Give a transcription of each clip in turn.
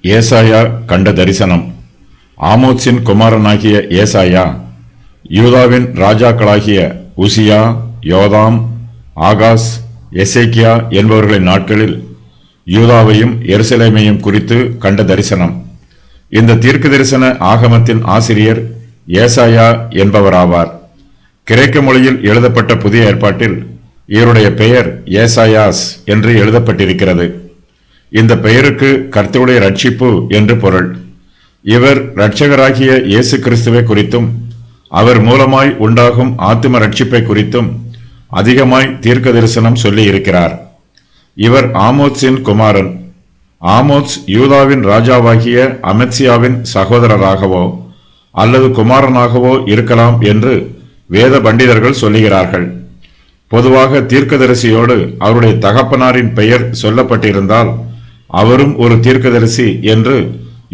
ஏசாயா கண்ட தரிசனம். ஆமோத்சின் குமாரனாகிய ஏசாயா யூதாவின் ராஜாக்களாகிய உசியா, யோதாம், ஆகாஸ், எசேக்கியா என்பவர்களின் நாட்களில் யூதாவையும் எருசலேமையும் குறித்து கண்ட தரிசனம். இந்த தீர்க்க தரிசன ஆகமத்தின் ஆசிரியர் ஏசாயா என்பவராவார். கிரேக்க மொழியில் எழுதப்பட்ட புதிய ஏற்பாட்டில் இவருடைய பெயர் ஏசாயாஸ் என்று எழுதப்பட்டிருக்கிறது. இந்த பெயருக்கு கர்த்தருடைய ரட்சிப்பு என்று பொருள். இவர் இரட்சகராகிய இயேசு கிறிஸ்துவை குறித்தும் அவர் மூலமாய் உண்டாகும் ஆத்தும ரட்சிப்பை குறித்தும் அதிகமாய் தீர்க்க தரிசனம் சொல்லி இருக்கிறார். இவர் ஆமோத்சின் குமாரன். ஆமோத்ஸ் யூதாவின் ராஜாவாகிய அமத்சியாவின் சகோதரராகவோ அல்லது குமாரனாகவோ இருக்கலாம் என்று வேத பண்டிதர்கள் சொல்லுகிறார்கள். பொதுவாக தீர்க்கதரிசியோடு அவருடைய தகப்பனாரின் பெயர் சொல்லப்பட்டிருந்தால் அவரும் ஒரு தீர்க்கதரிசி என்று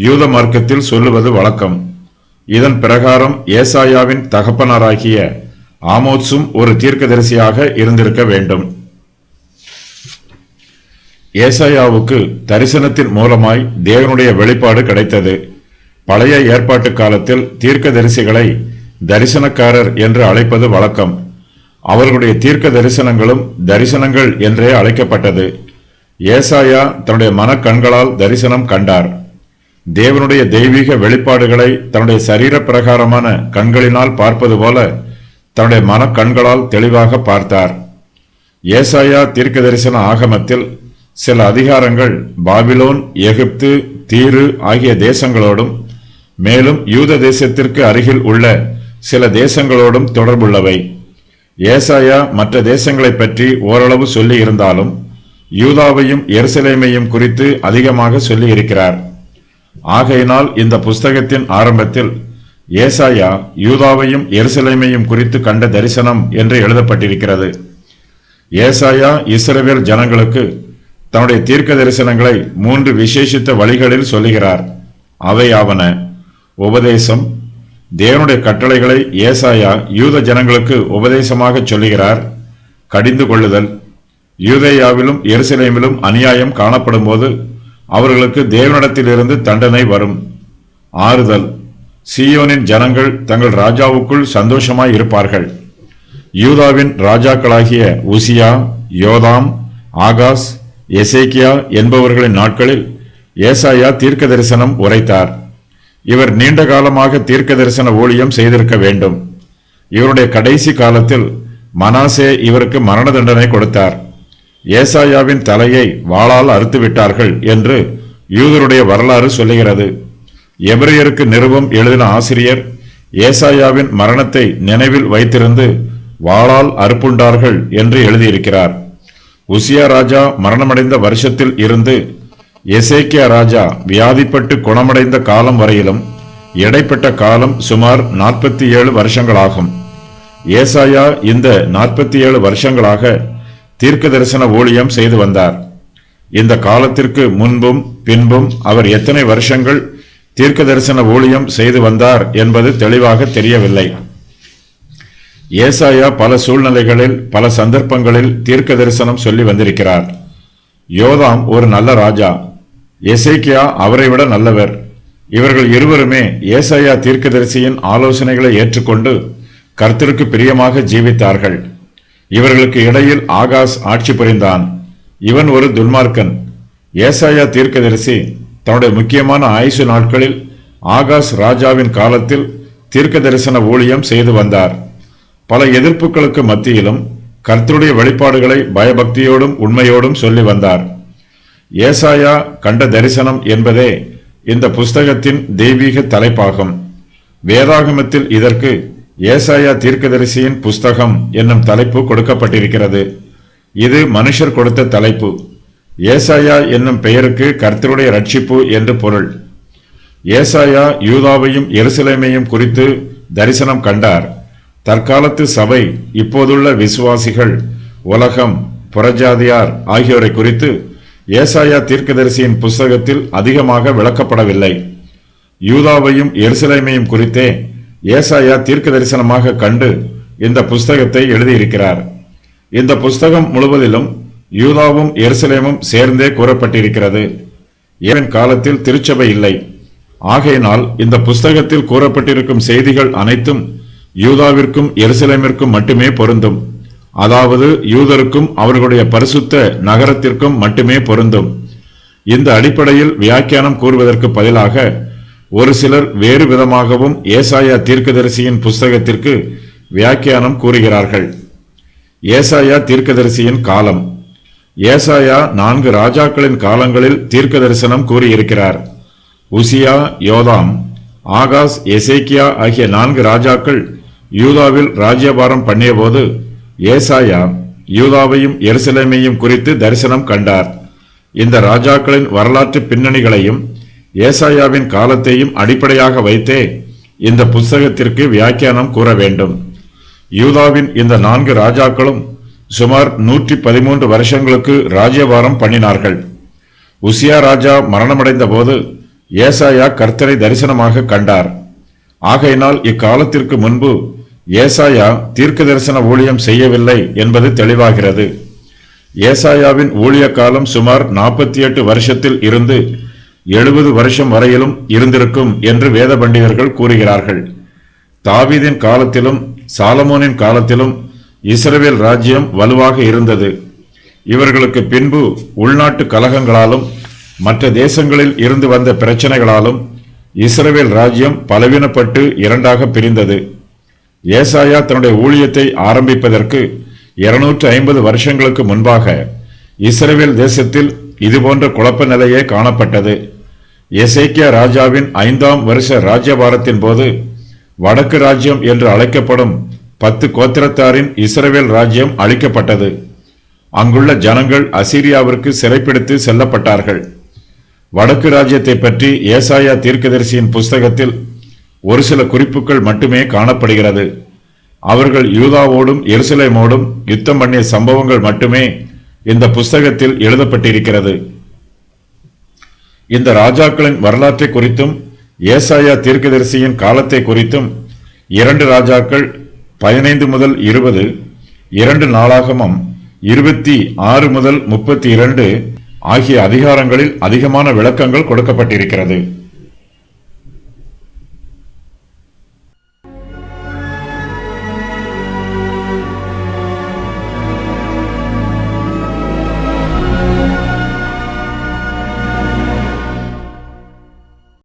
யூத மார்க்கத்தில் சொல்லுவது வழக்கம். இதன் பிரகாரம் ஏசாயாவின் தகப்பனாராகிய ஆமோத்சும் ஒரு தீர்க்கதரிசியாக இருந்திருக்க வேண்டும். ஏசாயாவுக்கு தரிசனத்தின் மூலமாய் தேவனுடைய வெளிப்பாடு கிடைத்தது. பழைய ஏற்பாட்டு காலத்தில் தீர்க்கதரிசிகளை தரிசனக்காரர் என்று அழைப்பது வழக்கம். அவர்களுடைய தீர்க்க தரிசனங்களும் தரிசனங்கள் என்றே அழைக்கப்பட்டது. ஏசாயா தன்னுடைய மனக்கண்களால் தரிசனம் கண்டார். தேவனுடைய தெய்வீக வெளிப்பாடுகளை தன்னுடைய சரீர பிரகாரமான கண்களினால் பார்ப்பது போல தன்னுடைய மனக்கண்களால் தெளிவாக பார்த்தார். ஏசாயா தீர்க்க தரிசன ஆகமத்தில் சில அதிகாரங்கள் பாபிலோன், எகிப்து, தீரு ஆகிய தேசங்களோடும் மேலும் யூத தேசத்திற்கு அருகில் உள்ள சில தேசங்களோடும் தொடர்புள்ளவை. ஏசாயா மற்ற தேசங்களை பற்றி ஓரளவு சொல்லி இருந்தாலும் யூதாவையும் எருசலேமையும் குறித்து அதிகமாக சொல்லி இருக்கிறார். ஆகையினால் இந்த புஸ்தகத்தின் ஆரம்பத்தில் ஏசாயா யூதாவையும் எருசலேமையும் குறித்து கண்ட தரிசனம் என்று எழுதப்பட்டிருக்கிறது. ஏசாயா இஸ்ரவேல் ஜனங்களுக்கு தன்னுடைய தீர்க்க தரிசனங்களை 3 விசேஷித்த வழிகளில் சொல்லுகிறார். அவையாவன: உபதேசம். தேவனுடைய கட்டளைகளை ஏசாயா யூத ஜனங்களுக்கு உபதேசமாக சொல்லுகிறார். கடிந்து கொள்ளுதல். யூதேயாவிலும் எருசலேமிலும் அநியாயம் காணப்படும் போது அவர்களுக்கு தேவனிடத்திலிருந்து தண்டனை வரும். ஆறுதல். சீயோனின் ஜனங்கள் தங்கள் ராஜாவுக்குள் சந்தோஷமாய் இருப்பார்கள். யூதாவின் ராஜாக்களாகிய உசியா, யோதாம், ஆகாஸ், எசேக்கியா என்பவர்களின் நாட்களில் ஏசாயா தீர்க்க தரிசனம் உரைத்தார். இவர் நீண்ட காலமாக தீர்க்க தரிசன ஊழியம் செய்திருக்க வேண்டும். இவருடைய கடைசி காலத்தில் மனாசே இவருக்கு மரண தண்டனை கொடுத்தார். ஏசாயாவின் தலையை வாளால் அறுத்து விட்டார்கள் என்று யூதருடைய வரலாறு சொல்லுகிறது. எபிரேயருக்கு நிருபம் எழுதின ஆசிரியர் ஏசாயாவின் மரணத்தை நினைவில் வைத்திருந்து வாளால் அறுப்புண்டார்கள் என்று எழுதியிருக்கிறார். உசியா ராஜா மரணமடைந்த வருஷத்தில் இருந்து எசேக்கியா ராஜா வியாதிப்பட்டு குணமடைந்த காலம் வரையிலும் இடைப்பட்ட காலம் சுமார் 47 வருஷங்களாகும். ஏசாயா இந்த 47 வருஷங்களாக தீர்க்க தரிசன ஊழியம் செய்து வந்தார். இந்த காலத்திற்கு முன்பும் பின்பும் அவர் எத்தனை வருஷங்கள் தீர்க்க தரிசன ஊழியம் செய்து வந்தார் என்பது தெளிவாக தெரியவில்லை. ஏசாயா பல சூழ்நிலைகளில் பல சந்தர்ப்பங்களில் தீர்க்க தரிசனம் சொல்லி வந்திருக்கிறார். யோதாம் ஒரு நல்ல ராஜா. எசேக்கியா அவரை விட நல்லவர். இவர்கள் இருவருமே ஏசாயா தீர்க்கதரிசியின் ஆலோசனைகளை ஏற்றுக்கொண்டு கர்த்தருக்கு பிரியமாக ஜீவித்தார்கள். இவர்களுக்கு இடையில் ஆகாஸ் ஆட்சி புரிந்தான். இவன் ஒரு துன்மார்க்கன். ஏசாயா தீர்க்கதரிசி தன்னுடைய முக்கியமான ஆயுசு நாட்களில் ஆகாஸ் ராஜாவின் காலத்தில் தீர்க்க தரிசன ஊழியம் செய்து வந்தார். பல எதிர்ப்புகளுக்கு மத்தியிலும் கர்த்தருடைய வெளிப்பாடுகளை பயபக்தியோடும் உண்மையோடும் சொல்லி வந்தார். ஏசாயா கண்ட தரிசனம் என்பதே இந்த புஸ்தகத்தின் தெய்வீக தலைப்பாகும். வேதாகமத்தில் இதற்கு ஏசாயா தீர்க்கதரிசியின் புஸ்தகம் என்னும் தலைப்பு கொடுக்கப்பட்டிருக்கிறது. இது மனுஷர் கொடுத்த தலைப்பு. ஏசாயா என்னும் பெயருக்கு கர்த்தருடைய ரட்சிப்பு என்று பொருள். ஏசாயா யூதாவையும் எருசலேமையும் குறித்து தரிசனம் கண்டார். தற்காலத்து சபை, இப்போதுள்ள விசுவாசிகள், உலகம், புறஜாதியார் ஆகியோரை குறித்து ஏசாயா தீர்க்கதரிசியின் புஸ்தகத்தில் அதிகமாக விளக்கப்படவில்லை. யூதாவையும் எருசலேமையும் குறித்தே ஏசாயா தீர்க்க தரிசனமாக கண்டு இந்த புஸ்தகத்தை எழுதியிருக்கிறார். இந்த புஸ்தகம் முழுவதிலும் யூதாவும் எருசலேமும் சேர்ந்தே கூறப்பட்டிருக்கிறது. ஏன் காலத்தில் திருச்சபை இல்லை. ஆகையினால் இந்த புஸ்தகத்தில் கூறப்பட்டிருக்கும் செய்திகள் அனைத்தும் யூதாவிற்கும் எருசலேமிற்கும் மட்டுமே பொருந்தும். அதாவது யூதருக்கும் அவர்களுடைய பரிசுத்த நகரத்திற்கும் மட்டுமே பொருந்தும். இந்த அடிப்படையில் வியாக்கியானம் கூறுவதற்கு பதிலாக ஒரு சிலர் வேறு விதமாகவும் ஏசாயா தீர்க்கதரிசியின் புஸ்தகத்திற்கு வியாக்கியானம் கூறுகிறார்கள். ஏசாயா தீர்க்கதரிசியின் காலம். ஏசாயா 4 ராஜாக்களின் காலங்களில் தீர்க்க தரிசனம் கூறியிருக்கிறார். உசியா, யோதாம், ஆகாஸ், எசேக்கியா ஆகிய 4 ராஜாக்கள் யூதாவில் ராஜ்யபாரம் பண்ணியபோது ஏசாயா யூதாவையும் எருசலேமையும் குறித்து தரிசனம் கண்டார். இந்த ராஜாக்களின் வரலாற்று பின்னணிகளையும் ஏசாயாவின் காலத்தையும் அடிப்படையாக வைத்தே இந்த புஸ்தகத்திற்கு வியாக்கியானம் கூற வேண்டும். யூதாவின் இந்த 4 ராஜாக்களும் சுமார் 113 வருஷங்களுக்கு ராஜ்யபாரம் பண்ணினார்கள். உசியா ராஜா மரணமடைந்த போது ஏசாயா கர்த்தரை தரிசனமாக கண்டார். ஆகையினால் இக்காலத்திற்கு முன்பு ஏசாயா தீர்க்க தரிசன ஊழியம் செய்யவில்லை என்பது தெளிவாகிறது. ஏசாயாவின் ஊழிய காலம் சுமார் 48 வருஷத்தில் இருந்து 70 வருஷம் வரையிலும் இருந்திருக்கும் என்று வேத பண்டிதர்கள் கூறுகிறார்கள். தாவீதின் காலத்திலும் சாலமோனின் காலத்திலும் இஸ்ரவேல் ராஜ்யம் வலுவாக இருந்தது. இவர்களுக்கு பின்பு உள்நாட்டு கலகங்களாலும் மற்ற தேசங்களில் இருந்து வந்த பிரச்சனைகளாலும் இஸ்ரவேல் ராஜ்யம் பலவீனப்பட்டு இரண்டாக பிரிந்தது. ஏசாயா தன்னுடைய ஊழியத்தை ஆரம்பிப்பதற்கு 250 வருஷங்களுக்கு முன்பாக இஸ்ரவேல் தேசத்தில் இதுபோன்ற குழப்ப நிலையே காணப்பட்டது. எசேக்கியா ராஜாவின் 5ஆம் வருஷ ராஜ்யபாரத்தின் போது வடக்கு ராஜ்யம் என்று அழைக்கப்படும் 10 கோத்திரத்தாரின் இஸ்ரவேல் ராஜ்யம் அழிக்கப்பட்டது. அங்குள்ள ஜனங்கள் அசீரியாவிற்கு சிறைப்பிடித்து செல்லப்பட்டார்கள். வடக்கு ராஜ்யத்தை பற்றி ஏசாயா தீர்க்கதரிசியின் புஸ்தகத்தில் ஒரு சில குறிப்புகள் மட்டுமே காணப்படுகிறது. அவர்கள் யூதாவோடும் எருசலேமோடும் யுத்தம் பண்ணிய சம்பவங்கள் மட்டுமே இந்த புஸ்தகத்தில் எழுதப்பட்டிருக்கிறது. இந்த ராஜாக்களின் வரலாற்றை குறித்தும் ஏசாயா தீர்க்கதரிசியின் காலத்தை குறித்தும் 2 ராஜாக்கள் 15 முதல் 20, 2 நாளாகமம் 26 முதல் 32 ஆகிய அதிகாரங்களில் அதிகமான விளக்கங்கள் கொடுக்கப்பட்டிருக்கிறது.